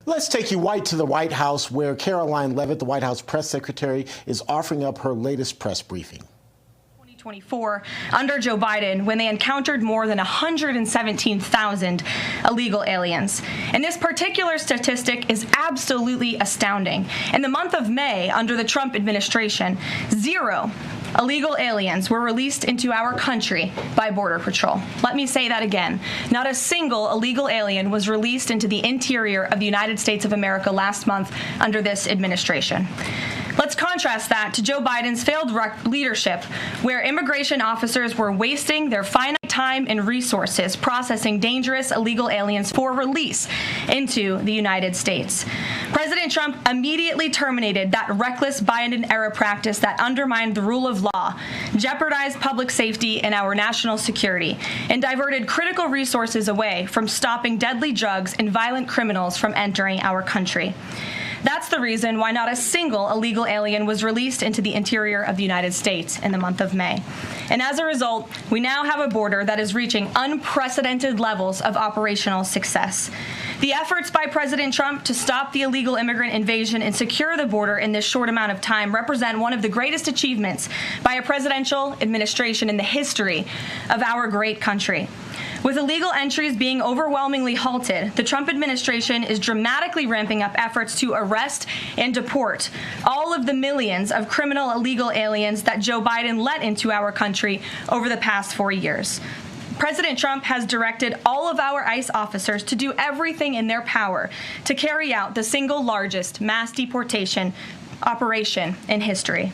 Let's take you right to the White House, where Karoline Leavitt, the White House press secretary, is offering up her latest press briefing. 2024 under Joe Biden, when they encountered more than 117,000 illegal aliens. And this particular statistic is absolutely astounding. In the month of May, under the Trump administration, 0 illegal aliens were released into our country by Border Patrol. Let me say that again. Not a single illegal alien was released into the interior of the United States of America last month under this administration. Let's contrast that to Joe Biden's failed leadership, where immigration officers were wasting their finite time and resources processing dangerous illegal aliens for release into the United States. President Trump immediately terminated that reckless Biden-era practice that undermined the rule of law, jeopardized public safety and our national security, and diverted critical resources away from stopping deadly drugs and violent criminals from entering our country. That's the reason why not a single illegal alien was released into the interior of the United States in the month of May. And as a result, we now have a border that is reaching unprecedented levels of operational success. The efforts by President Trump to stop the illegal immigrant invasion and secure the border in this short amount of time represent one of the greatest achievements by a presidential administration in the history of our great country. With illegal entries being overwhelmingly halted, the Trump administration is dramatically ramping up efforts to arrest and deport all of the millions of criminal illegal aliens that Joe Biden let into our country over the past 4 years. President Trump has directed all of our ICE officers to do everything in their power to carry out the single largest mass deportation operation in history.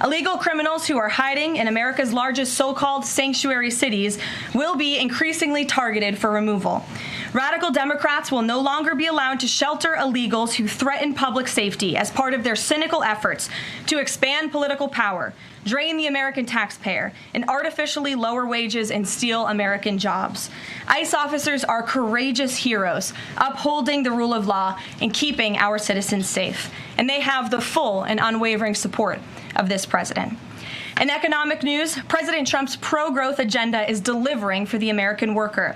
Illegal criminals who are hiding in America's largest so-called sanctuary cities will be increasingly targeted for removal. Radical Democrats will no longer be allowed to shelter illegals who threaten public safety as part of their cynical efforts to expand political power, drain the American taxpayer, and artificially lower wages and steal American jobs. ICE officers are courageous heroes, upholding the rule of law and keeping our citizens safe. And they have the full and unwavering support of this president. In economic news, President Trump's pro-growth agenda is delivering for the American worker.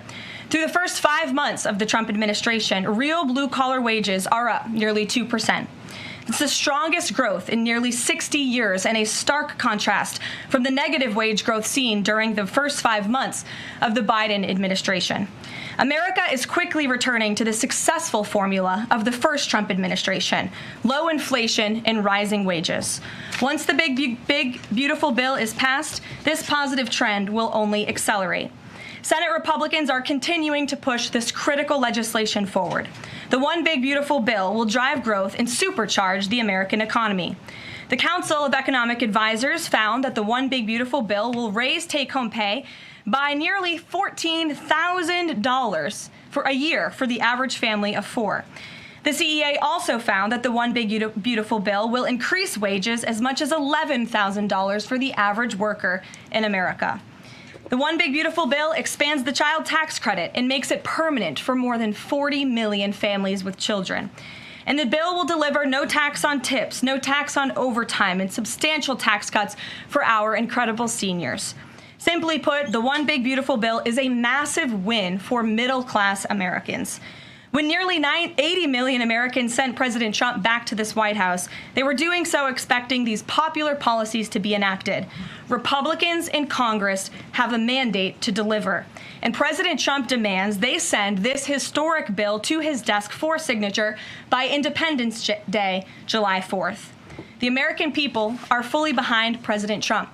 Through the first 5 months of the Trump administration, real blue-collar wages are up nearly 2%. It's the strongest growth in nearly 60 years and a stark contrast from the negative wage growth seen during the first 5 months of the Biden administration. America is quickly returning to the successful formula of the first Trump administration: low inflation and rising wages. Once the big, beautiful bill is passed, this positive trend will only accelerate. Senate Republicans are continuing to push this critical legislation forward. The One Big Beautiful Bill will drive growth and supercharge the American economy. The Council of Economic Advisors found that the One Big Beautiful Bill will raise take-home pay by nearly $14,000 for a year for the average family of 4. The CEA also found that the One Big Beautiful Bill will increase wages as much as $11,000 for the average worker in America. The One Big Beautiful Bill expands the child tax credit and makes it permanent for more than 40 million families with children. And the bill will deliver no tax on tips, no tax on overtime, and substantial tax cuts for our incredible seniors. Simply put, the One Big Beautiful Bill is a massive win for middle-class Americans. When nearly 80 million Americans sent President Trump back to this White House, they were doing so expecting these popular policies to be enacted. Republicans in Congress have a mandate to deliver, and President Trump demands they send this historic bill to his desk for signature by Independence Day, July 4th. The American people are fully behind President Trump.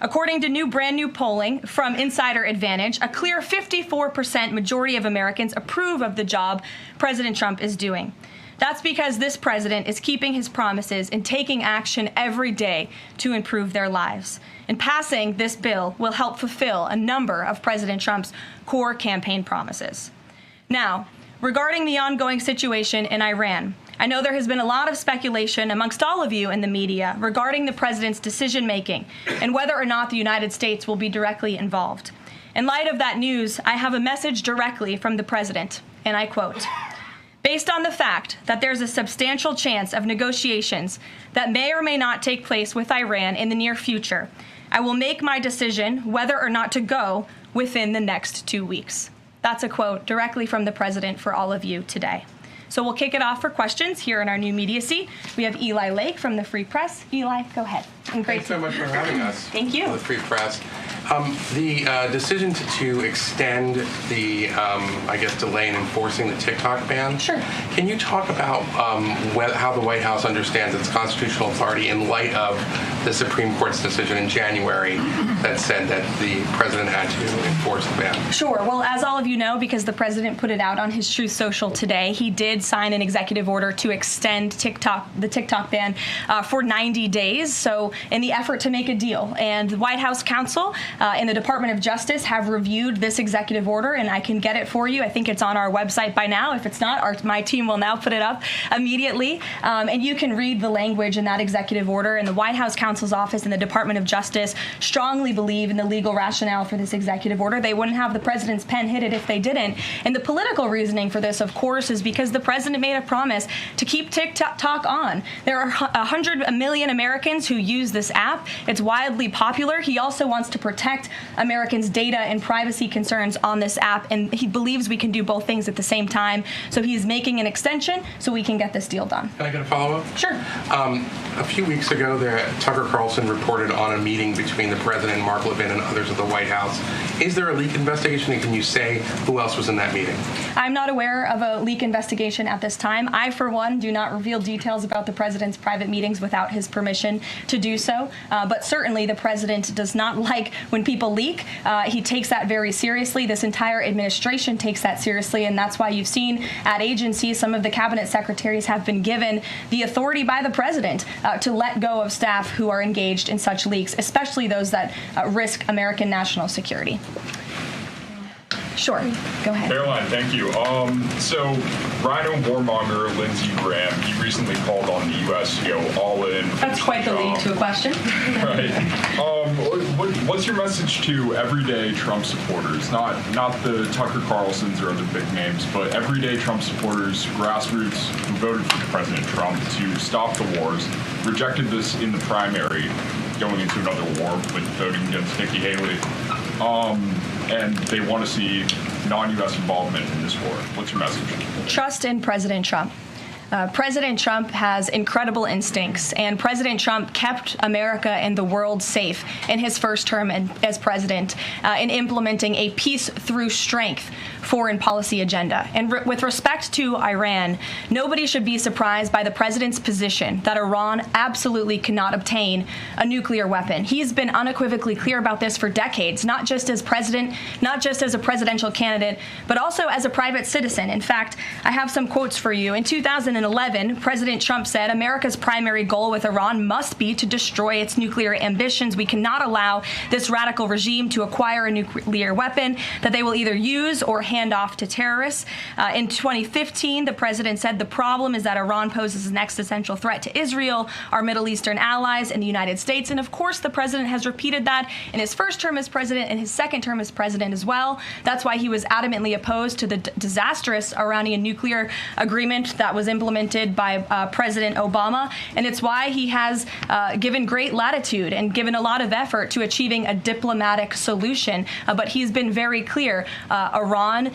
According to brand new polling from Insider Advantage, a clear 54% majority of Americans approve of the job President Trump is doing. That's because this president is keeping his promises and taking action every day to improve their lives. And passing this bill will help fulfill a number of President Trump's core campaign promises. Now, regarding the ongoing situation in Iran, I know there has been a lot of speculation amongst all of you in the media regarding the president's decision-making and whether or not the United States will be directly involved. In light of that news, I have a message directly from the president, and I quote, "Based on the fact that there's a substantial chance of negotiations that may or may not take place with Iran in the near future, I will make my decision whether or not to go within the next 2 weeks." That's a quote directly from the president for all of you today. So we'll kick it off for questions here in our new media seat. We have Eli Lake from the Free Press. Eli, go ahead. And Thanks so much for having us. Thank you. The Free Press. The decision to extend the, delay in enforcing the TikTok ban. Sure. Can you talk about how the White House understands its constitutional authority in light of the Supreme Court's decision in January that said that the president had to enforce the ban? Sure. Well, as all of you know, because the president put it out on his Truth Social today, he did sign an executive order to extend the TikTok ban for 90 days. So in the effort to make a deal. And the White House counsel and the Department of Justice have reviewed this executive order, and I can get it for you. I think it's on our website by now. If it's not, my team will now put it up immediately. And you can read the language in that executive order. And the White House counsel's office and the Department of Justice strongly believe in the legal rationale for this executive order. They wouldn't have the president's pen hit it if they didn't. And the political reasoning for this, of course, is because the president made a promise to keep TikTok on. There are 100 million Americans who use this app. It's wildly popular. He also wants to protect Americans' data and privacy concerns on this app, and he believes we can do both things at the same time. So he's making an extension so we can get this deal done. Can I get a follow-up? Sure. A few weeks ago, Tucker Carlson reported on a meeting between the president and Mark Levin and others at the White House. Is there a leak investigation, and can you say who else was in that meeting? I'm not aware of a leak investigation at this time. I, for one, do not reveal details about the president's private meetings without his permission to do so. But certainly the president does not like when people leak. He takes that very seriously. This entire administration takes that seriously, and that's why you've seen at agencies some of the cabinet secretaries have been given the authority by the president to let go of staff who are engaged in such leaks, especially those that risk American national security. Sure. Go ahead. Karoline, thank you. So, Rhino warmonger Lindsey Graham, he recently called on the U.S. to go all in. That's quite the lead to a question. Right. What's your message to everyday Trump supporters? Not the Tucker Carlsons or other big names, but everyday Trump supporters, grassroots who voted for President Trump to stop the wars, rejected this in the primary, going into another war with voting against Nikki Haley. And they want to see non-U.S. involvement in this war. What's your message? Trust in President Trump. President Trump has incredible instincts, and President Trump kept America and the world safe in his first term as president in implementing a peace through strength foreign policy agenda. And with respect to Iran, nobody should be surprised by the president's position that Iran absolutely cannot obtain a nuclear weapon. He's been unequivocally clear about this for decades, not just as president, not just as a presidential candidate, but also as a private citizen. In fact, I have some quotes for you. In 2011, President Trump said, "America's primary goal with Iran must be to destroy its nuclear ambitions. We cannot allow this radical regime to acquire a nuclear weapon that they will either use or hand off to terrorists." In 2015, the president said the problem is that Iran poses an existential threat to Israel, our Middle Eastern allies, and the United States. And of course, the president has repeated that in his first term as president and his second term as president as well. That's why he was adamantly opposed to the disastrous Iranian nuclear agreement that was implemented by President Obama. And it's why he has given great latitude and given a lot of effort to achieving a diplomatic solution. But he's been very clear. Iran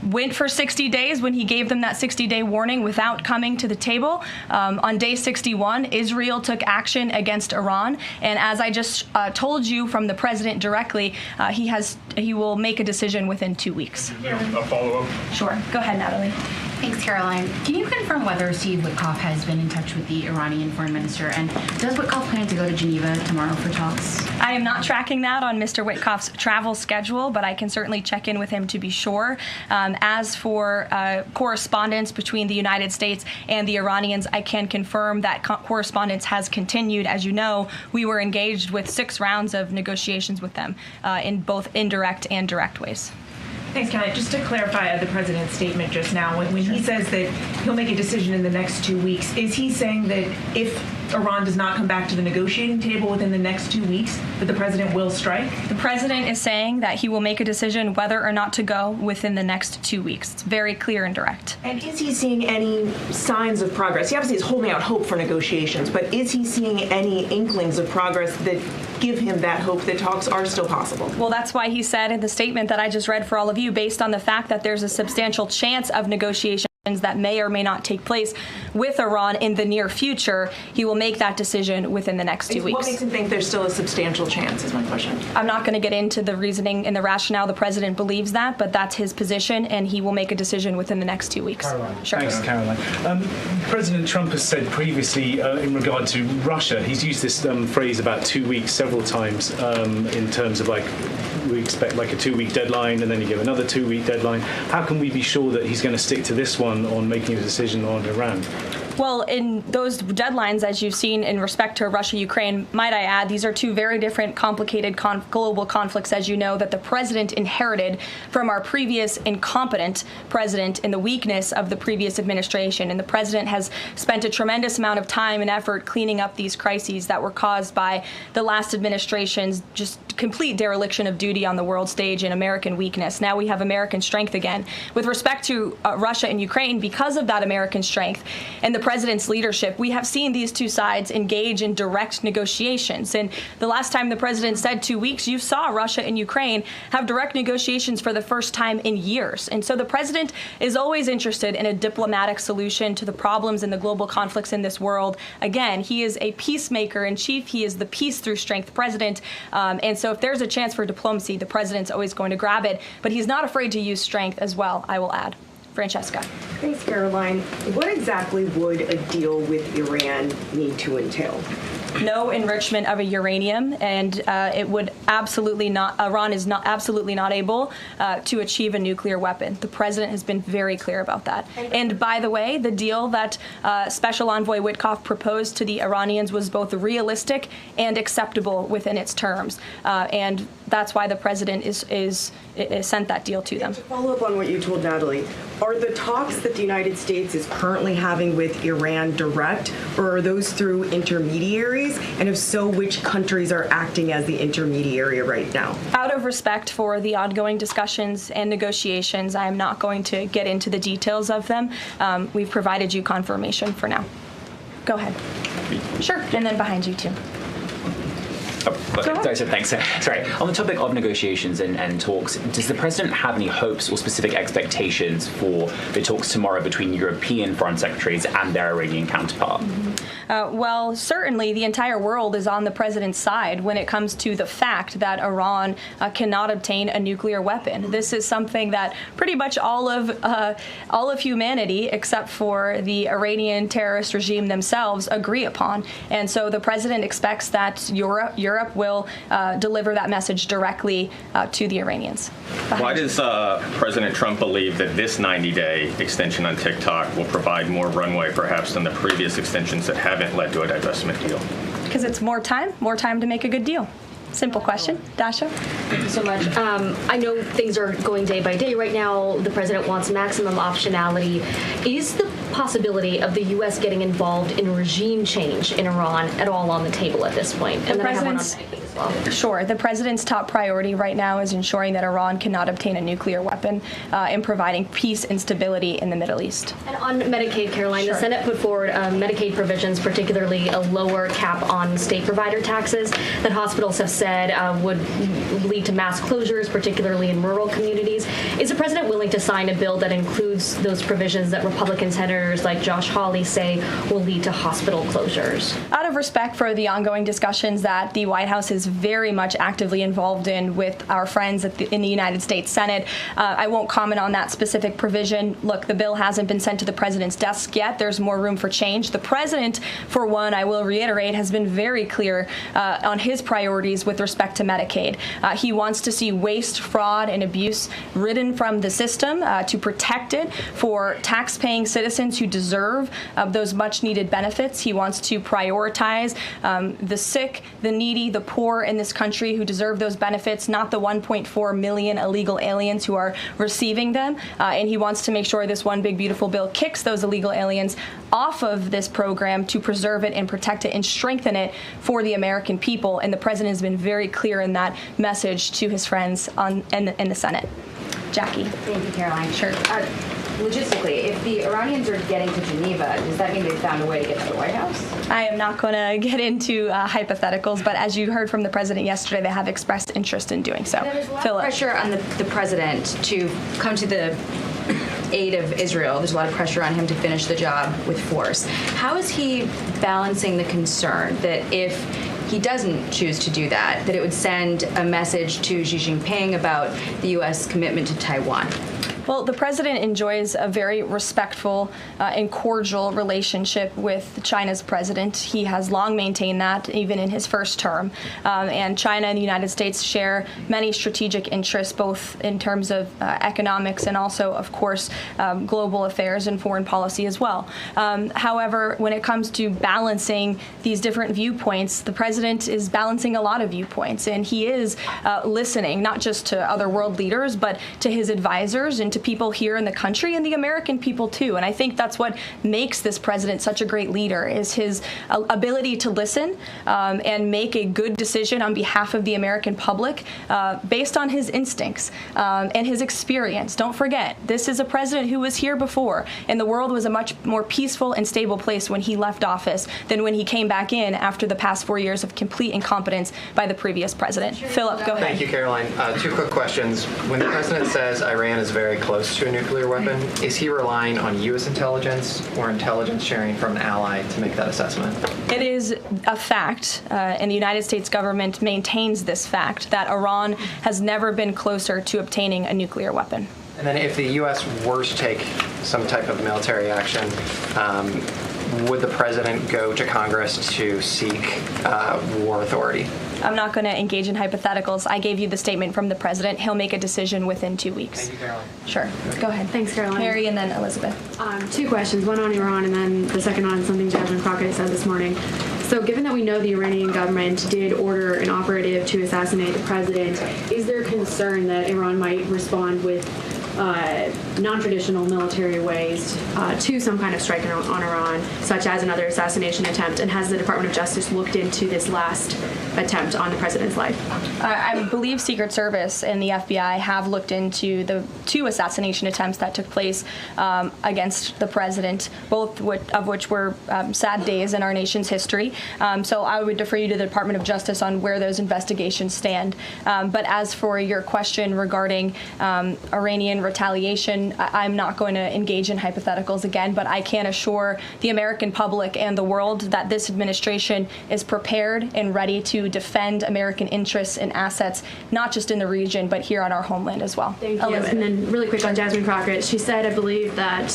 went for 60 days when he gave them that 60-day warning without coming to the table. On day 61, Israel took action against Iran. And as I just told you from the president directly, he will make a decision within 2 weeks. A follow-up? Sure. Go ahead, Natalie. Thanks, Karoline. Can you confirm whether Steve Witkoff has been in touch with the Iranian foreign minister? And does Witkoff plan to go to Geneva tomorrow for talks? I am not tracking that on Mr. Witkoff's travel schedule, but I can certainly check in with him to be sure. As for correspondence between the United States and the Iranians, I can confirm that correspondence has continued. As you know, we were engaged with 6 rounds of negotiations with them in both indirect and direct ways. Thanks, Kelly. Just to clarify the president's statement just now, when he says that he'll make a decision in the next 2 weeks, is he saying that if Iran does not come back to the negotiating table within the next 2 weeks, that the president will strike? The president is saying that he will make a decision whether or not to go within the next 2 weeks. It's very clear and direct. And is he seeing any signs of progress? He obviously is holding out hope for negotiations, but is he seeing any inklings of progress that give him that hope that talks are still possible? Well, that's why he said in the statement that I just read for all of you, based on the fact that there's a substantial chance of negotiation that may or may not take place with Iran in the near future, he will make that decision within the next 2 weeks. What makes him think there's still a substantial chance, is my question. I'm not going to get into the reasoning and the rationale. The president believes that, but that's his position, and he will make a decision within the next 2 weeks. Karoline. Sure. Thanks, Karoline. President Trump has said previously in regard to Russia, he's used this phrase about 2 weeks several times in terms of we expect like a 2-week deadline and then you give another 2-week deadline. How can we be sure that he's going to stick to this one on making a decision on Iran? Well, in those deadlines, as you've seen in respect to Russia, Ukraine, might I add, these are two very different, complicated global conflicts, as you know, that the president inherited from our previous incompetent president in the weakness of the previous administration. And the president has spent a tremendous amount of time and effort cleaning up these crises that were caused by the last administration's just complete dereliction of duty on the world stage and American weakness. Now we have American strength again. With respect to Russia and Ukraine, because of that American strength and the president's leadership, we have seen these two sides engage in direct negotiations. And the last time the president said 2 weeks, you saw Russia and Ukraine have direct negotiations for the first time in years. And so the president is always interested in a diplomatic solution to the problems and the global conflicts in this world. Again, he is a peacemaker in chief. He is the peace through strength president. And so if there's a chance for diplomacy, the president's always going to grab it. But he's not afraid to use strength as well, I will add. Francesca. Thanks, Karoline. What exactly would a deal with Iran need to entail? No enrichment of a uranium, and it would absolutely not. Iran is not absolutely not able to achieve a nuclear weapon. The president has been very clear about that. And by the way, the deal that Special Envoy Witkoff proposed to the Iranians was both realistic and acceptable within its terms, and that's why the president is sent that deal to them. To follow up on what you told Natalie, are the talks that the United States is currently having with Iran direct, or are those through intermediaries? And if so, which countries are acting as the intermediary right now? Out of respect for the ongoing discussions and negotiations, I am not going to get into the details of them. We've provided you confirmation for now. Go ahead. Sure, and then behind you too. Thanks. Sorry. On the topic of negotiations and talks, does the president have any hopes or specific expectations for the talks tomorrow between European foreign secretaries and their Iranian counterpart? Well, certainly the entire world is on the president's side when it comes to the fact that Iran cannot obtain a nuclear weapon. This is something that pretty much all of humanity, except for the Iranian terrorist regime themselves, agree upon. And so the president expects that Europe will deliver that message directly to the Iranians. Why does President Trump believe that this 90-day extension on TikTok will provide more runway perhaps than the previous extensions that haven't led to a divestment deal? Because it's more time to make a good deal. Simple question. Dasha? Thank you so much. I know things are going day by day right now. The president wants maximum optionality. Is the possibility of the U.S. getting involved in regime change in Iran at all on the table at this point? And then I have one on banking as well. Sure. The president's top priority right now is ensuring that Iran cannot obtain a nuclear weapon and providing peace and stability in the Middle East. And on Medicaid, Caroline, the Senate put forward Medicaid provisions, particularly a lower cap on state provider taxes that hospitals have said would lead to mass closures, particularly in rural communities. Is the president willing to sign a bill that includes those provisions that Republican senators like Josh Hawley say will lead to hospital closures? Out of respect for the ongoing discussions that the White House is very much actively involved in with our friends in the United States Senate, I won't comment on that specific provision. Look, the bill hasn't been sent to the president's desk yet. There's more room for change. The president, for one, I will reiterate, has been very clear on his priorities with respect to Medicaid. He wants to see waste, fraud, and abuse ridden from the system to protect it for tax-paying citizens who deserve those much-needed benefits. He wants to prioritize the sick, the needy, the poor in this country who deserve those benefits, not the 1.4 million illegal aliens who are receiving them. And he wants to make sure this one big, beautiful bill kicks those illegal aliens off of this program to preserve it and protect it and strengthen it for the American people. And the president has been very clear in that message to his friends in the Senate. Jackie. Thank you, Caroline. Sure. Logistically, if the Iranians are getting to Geneva, does that mean they've found a way to get to the White House? I am not going to get into hypotheticals, but as you heard from the president yesterday, they have expressed interest in doing so. There's a lot of pressure on the president to come to the aid of Israel. There's a lot of pressure on him to finish the job with force. How is he balancing the concern that if he doesn't choose to do that, that it would send a message to Xi Jinping about the U.S. commitment to Taiwan? Well, the president enjoys a very respectful and cordial relationship with China's president. He has long maintained that, even in his first term. And China and the United States share many strategic interests, both in terms of economics and also, of course, global affairs and foreign policy as well. However, when it comes to balancing these different viewpoints, the president is balancing a lot of viewpoints, and he is listening not just to other world leaders, but to his advisors and to people here in the country and the American people too. And I think that's what makes this president such a great leader, is his ability to listen and make a good decision on behalf of the American public based on his instincts and his experience. Don't forget, this is a president who was here before, and the world was a much more peaceful and stable place when he left office than when he came back in after the past 4 years of complete incompetence by the previous president. Philip, go ahead. Thank you, Caroline. Two quick questions. When the president says Iran is very close to a nuclear weapon, is he relying on U.S. intelligence or intelligence sharing from an ally to make that assessment? It is a fact, and the United States government maintains this fact, that Iran has never been closer to obtaining a nuclear weapon. And then if the U.S. were to take some type of military action, would the president go to Congress to seek war authority? I'm not going to engage in hypotheticals. I gave you the statement from the president. He'll make a decision within 2 weeks. Thank you, Caroline. Sure. Go ahead. Thanks, Caroline. Mary and then Elizabeth. Two questions, one on Iran and then the second on something Jasmine Crockett said this morning. So given that we know the Iranian government did order an operative to assassinate the president, is there concern that Iran might respond with non-traditional military ways to some kind of strike on Iran, such as another assassination attempt? And has the Department of Justice looked into this last attempt on the president's life? I believe Secret Service and the FBI have looked into the 2 assassination attempts that took place against the president, both of which were sad days in our nation's history. So I would defer you to the Department of Justice on where those investigations stand. But as for your question regarding Iranian retaliation, I'm not going to engage in hypotheticals again, but I can assure the American public and the world that this administration is prepared and ready to defend American interests and assets, not just in the region, but here on our homeland as well. Thank you. And then really quick on Jasmine Crockett, she said, I believe, that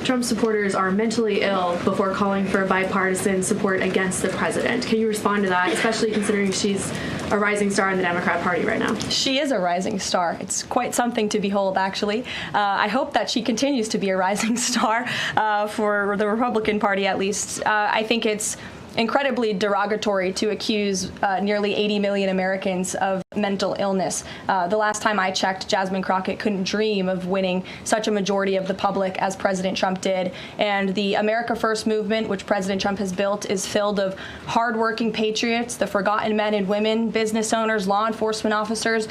Trump supporters are mentally ill before calling for bipartisan support against the president. Can you respond to that, especially considering she's a rising star in the Democrat Party right now? She is a rising star. It's quite something to behold, actually. I hope that she continues to be a rising star for the Republican Party, at least. I think it's incredibly derogatory to accuse nearly 80 million Americans of mental illness. The last time I checked, Jasmine Crockett couldn't dream of winning such a majority of the public as President Trump did. And the America First movement, which President Trump has built, is filled of hardworking patriots, the forgotten men and women, business owners, law enforcement officers,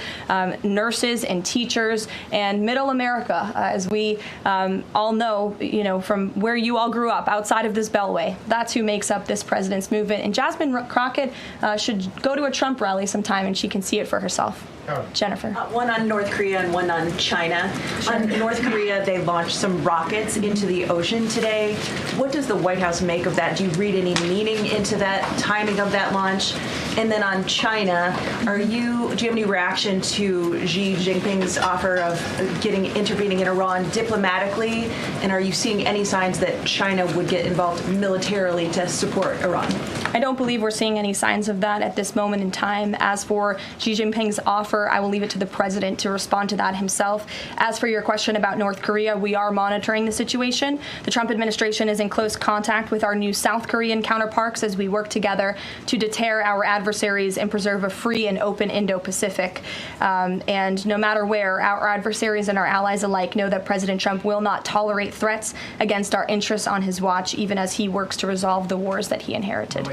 nurses and teachers, and middle America, as we all know, from where you all grew up, outside of this beltway. That's who makes up this president's movement. And Jasmine Crockett should go to a Trump rally sometime and she can see it for herself. Jennifer. One on North Korea and one on China. Sure. On North Korea, they launched some rockets into the ocean today. What does the White House make of that? Do you read any meaning into that timing of that launch? And then on China, do you have any reaction to Xi Jinping's offer of intervening in Iran diplomatically? And are you seeing any signs that China would get involved militarily to support Iran? I don't believe we're seeing any signs of that at this moment in time. As for Xi Jinping's offer, I will leave it to the president to respond to that himself. As for your question about North Korea, we are monitoring the situation. The Trump administration is in close contact with our new South Korean counterparts as we work together to deter our adversaries and preserve a free and open Indo-Pacific. And no matter where, our adversaries and our allies alike know that President Trump will not tolerate threats against our interests on his watch, even as he works to resolve the wars that he inherited.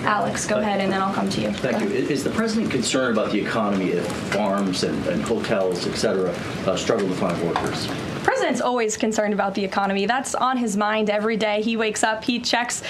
Alex, go ahead, and then I'll come to you. Thank you. Is the president concerned about the economy if farms and hotels, et cetera, struggle to find workers? The president president's always concerned about the economy. That's on his mind every day. He wakes up, he checks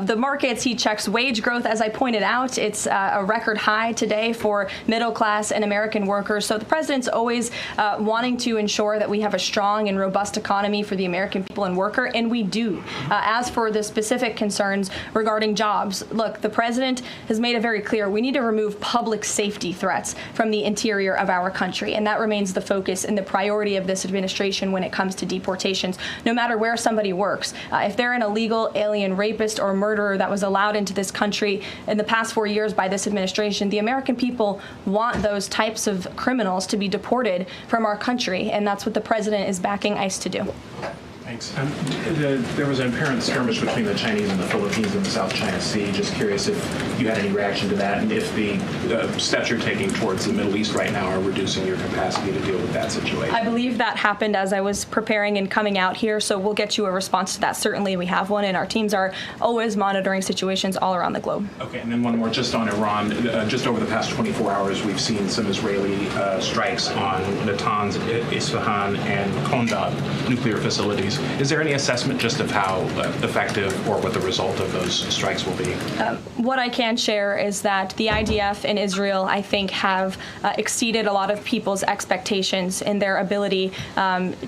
the markets, he checks wage growth. As I pointed out, it's a record high today for middle class and American workers. So the president's always wanting to ensure that we have a strong and robust economy for the American people and worker, and we do. As for the specific concerns regarding jobs, look, the president has made it very clear we need to remove public safety threats from the interior of our country, and that remains the focus and the priority of this administration when it comes to deportations, no matter where somebody works. If they're an illegal alien rapist or murderer that was allowed into this country in the past 4 years by this administration, the American people want those types of criminals to be deported from our country, and that's what the president is backing ICE to do. Thanks. There was an apparent skirmish between the Chinese and the Philippines in the South China Sea. Just curious if you had any reaction to that, and if the steps you're taking towards the Middle East right now are reducing your capacity to deal with that situation. I believe that happened as I was preparing and coming out here, so we'll get you a response to that. Certainly we have one, and our teams are always monitoring situations all around the globe. Okay, and then one more just on Iran. Just over the past 24 hours, we've seen some Israeli strikes on Natanz, Isfahan, and Kondab nuclear facilities. Is there any assessment just of how effective or what the result of those strikes will be? What I can share is that the IDF and Israel, I think, have exceeded a lot of people's expectations in their ability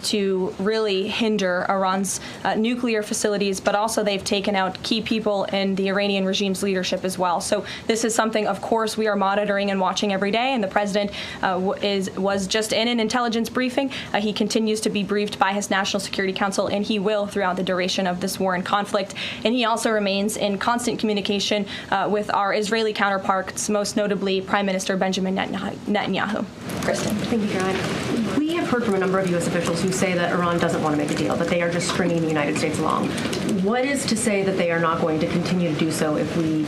to really hinder Iran's nuclear facilities, but also they've taken out key people in the Iranian regime's leadership as well. So this is something, of course, we are monitoring and watching every day, and the president was just in an intelligence briefing. He continues to be briefed by his National Security Council, and he will throughout the duration of this war and conflict. And he also remains in constant communication with our Israeli counterparts, most notably Prime Minister Benjamin Netanyahu. Kristen. Thank you, Caroline. We have heard from a number of U.S. officials who say that Iran doesn't want to make a deal, that they are just stringing the United States along. What is to say that they are not going to continue to do so if we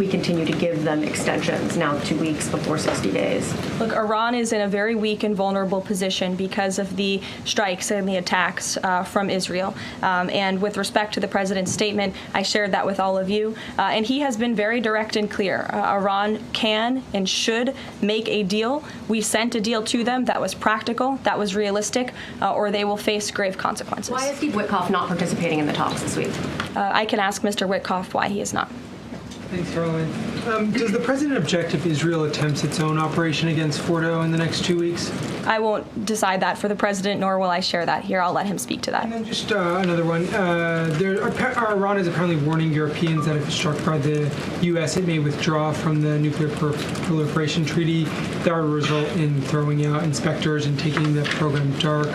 continue to give them extensions, now 2 weeks before 60 days? Look, Iran is in a very weak and vulnerable position because of the strikes and the attacks from Israel. And with respect to the president's statement, I shared that with all of you. And he has been very direct and clear. Iran can and should make a deal. We sent a deal to them that was practical, that was realistic, or they will face grave consequences. Why is Steve Witkoff not participating in the talks this week? I can ask Mr. Witkoff why he is not. Thanks, Karoline. Does the president object if Israel attempts its own operation against Fordo in the next 2 weeks? I won't decide that for the president, nor will I share that here. I'll let him speak to that. And then just another one. Iran is apparently warning Europeans that if struck by the U.S., it may withdraw from the nuclear proliferation treaty. That would result in throwing out inspectors and taking the program dark.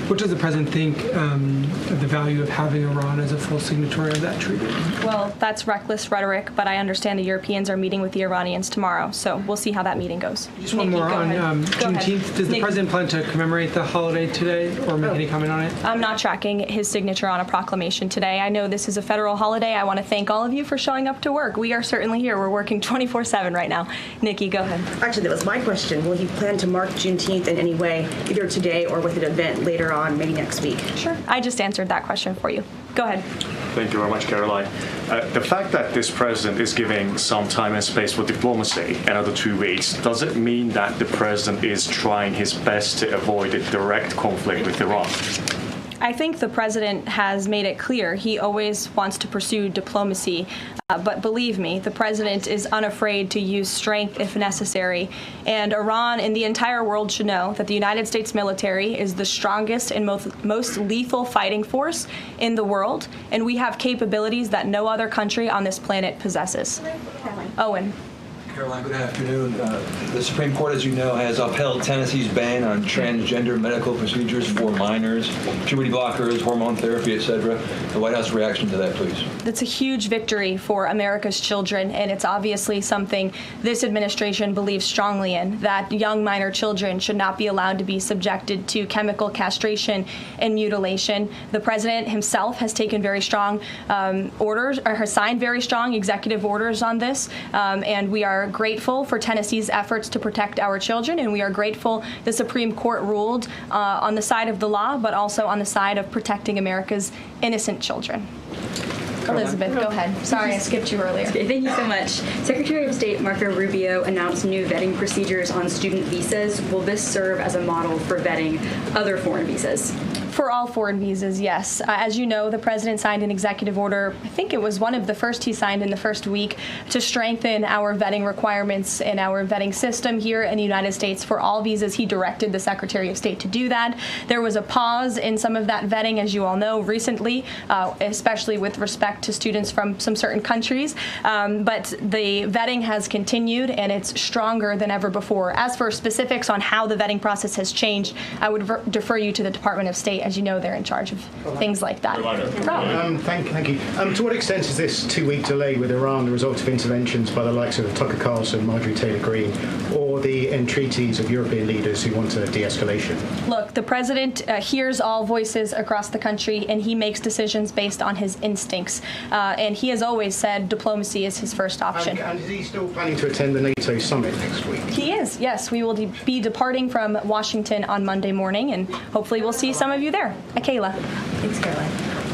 What does the president think of the value of having Iran as a full signatory of that treaty? Well, that's reckless rhetoric, but I understand the Europeans are meeting with the Iranians tomorrow, so we'll see how that meeting goes. Just one more on Juneteenth. Does the president plan to commemorate the holiday today or make any comment on it? I'm not tracking his signature on a proclamation today. I know this is a federal holiday. I want to thank all of you for showing up to work. We are certainly here. We're working 24/7 right now. Nikki, go ahead. Actually, that was my question. Will he plan to mark Juneteenth in any way, either today or with an event later on, maybe next week? Sure. I just answered that question for you. Go ahead. Thank you very much, Karoline. The fact that this president is giving some time and space for diplomacy, another 2 weeks, does it mean that the president is trying his best to avoid a direct conflict with Iran? I think the president has made it clear he always wants to pursue diplomacy. But believe me, the president is unafraid to use strength if necessary. And Iran and the entire world should know that the United States military is the strongest and most lethal fighting force in the world. And we have capabilities that no other country on this planet possesses. Owen. Karoline, good afternoon. The Supreme Court, as you know, has upheld Tennessee's ban on transgender medical procedures for minors, puberty blockers, hormone therapy, etc. The White House reaction to that, please. That's a huge victory for America's children, and it's obviously something this administration believes strongly in, that young minor children should not be allowed to be subjected to chemical castration and mutilation. The president himself has taken very strong orders, or has signed very strong executive orders on this, and we are grateful for Tennessee's efforts to protect our children, and we are grateful the Supreme Court ruled on the side of the law, but also on the side of protecting America's innocent children. Elizabeth, go ahead. Sorry, I skipped you earlier. Okay, thank you so much. Secretary of State Marco Rubio announced new vetting procedures on student visas. Will this serve as a model for vetting other foreign visas? For all foreign visas, yes. As you know, the president signed an executive order, I think it was one of the first he signed in the first week, to strengthen our vetting requirements and our vetting system here in the United States for all visas. He directed the Secretary of State to do that. There was a pause in some of that vetting, as you all know, recently, especially with respect to students from some certain countries. But the vetting has continued, and it's stronger than ever before. As for specifics on how the vetting process has changed, I would defer you to the Department of State. As you know, they're in charge of things like that. Thank you. To what extent is this 2-week delay with Iran the result of interventions by the likes of Tucker Carlson, Marjorie Taylor Greene, or the entreaties of European leaders who want a de-escalation? Look, the president hears all voices across the country, and he makes decisions based on his instincts. And he has always said diplomacy is his first option. And is he still planning to attend the NATO summit next week? He is, yes. We will be departing from Washington on Monday morning, and hopefully we'll see some of you there. Kayla. Thanks, Caroline.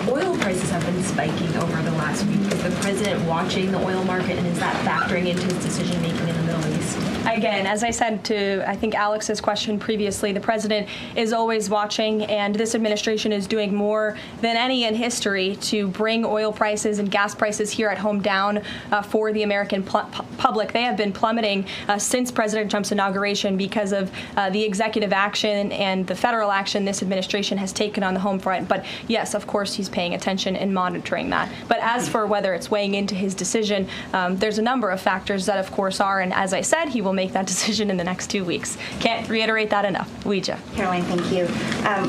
Oil prices have been spiking over the last week. Is the president watching the oil market, and is that factoring into his decision-making in the Middle East? Again, as I said to, I think, Alex's question previously, the president is always watching, and this administration is doing more than any in history to bring oil prices and gas prices here at home down for the American public. They have been plummeting since President Trump's inauguration because of the executive action and the federal action this administration has taken on the home front. But yes, of course, he's paying attention and monitoring that. But as for whether it's weighing into his decision, there's a number of factors that, of course, are, and as I said, he will make that decision in the next 2 weeks. Can't reiterate that enough. Ouija. Karoline, thank you.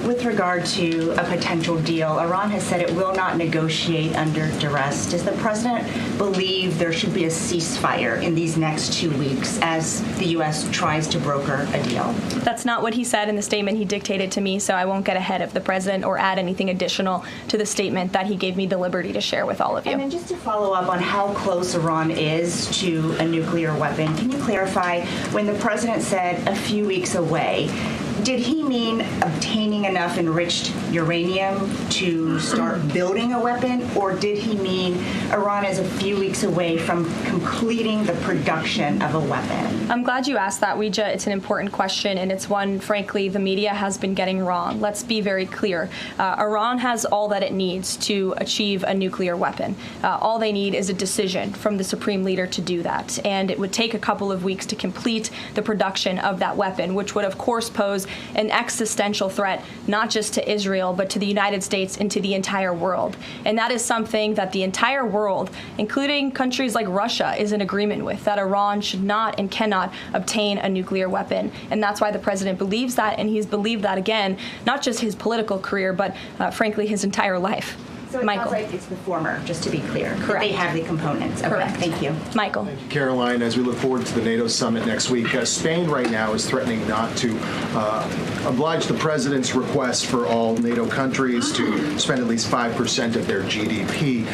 With regard to a potential deal, Iran has said it will not negotiate under duress. Does the president believe there should be a ceasefire in these next 2 weeks as the U.S. tries to broker a deal? That's not what he said in the statement he dictated to me, so I won't get ahead of the president or add anything additional to the statement that he gave me the liberty to share with all of you. And then just to follow up on how close Iran is to a nuclear weapon, can you clarify, when the president said a few weeks away, did he mean obtaining enough enriched uranium to start building a weapon, or did he mean Iran is a few weeks away from completing the production of a weapon? I'm glad you asked that, Ouija. It's an important question, and it's one, frankly, the media has been getting wrong. Let's be very clear. Iran has all that it needs to achieve a nuclear weapon. All they need is a decision from the supreme leader to do that, and it would take a couple of weeks to complete the production of that weapon, which would, of course, pose an existential threat not just to Israel, but to the United States and to the entire world. And that is something that the entire world, including countries like Russia, is in agreement with, that Iran should not and cannot obtain a nuclear weapon. And that's why the president believes that, and he's believed that, again, not just his political career, but frankly, his entire life. So it Michael. sounds like it's the former, just to be clear. Correct. They have the components. Okay, Correct. thank you. Michael. Karoline, as we look forward to the NATO summit next week, Spain right now is threatening not to oblige the president's request for all NATO countries to spend at least 5% of their GDP.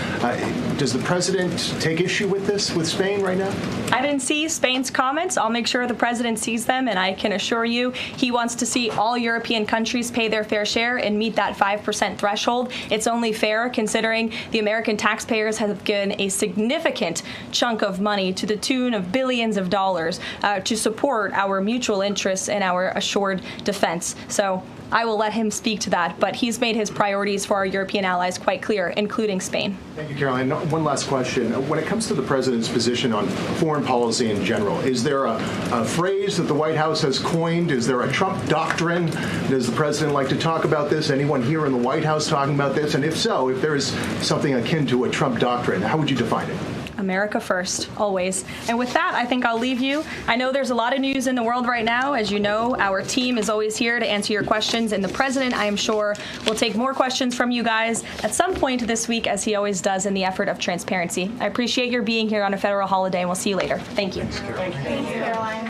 Does the president take issue with this, with Spain right now? I didn't see Spain's comments. I'll make sure the president sees them, and I can assure you he wants to see all European countries pay their fair share and meet that 5% threshold. It's only fair considering the American taxpayers have given a significant chunk of money to the tune of billions of dollars to support our mutual interests and our assured defense. So I will let him speak to that, but he's made his priorities for our European allies quite clear, including Spain. Thank you, Karoline. One last question. When it comes to the president's position on foreign policy in general, is there a phrase that the White House has coined? Is there a Trump doctrine? Does the president like to talk about this? Anyone here in the White House talking about this? And if so, if there is something akin to a Trump doctrine, how would you define it? America first, always. And with that, I think I'll leave you. I know there's a lot of news in the world right now. As you know, our team is always here to answer your questions, and the president, I am sure, will take more questions from you guys at some point this week, as he always does in the effort of transparency. I appreciate your being here on a federal holiday, and we'll see you later. Thank you. Thanks, Caroline.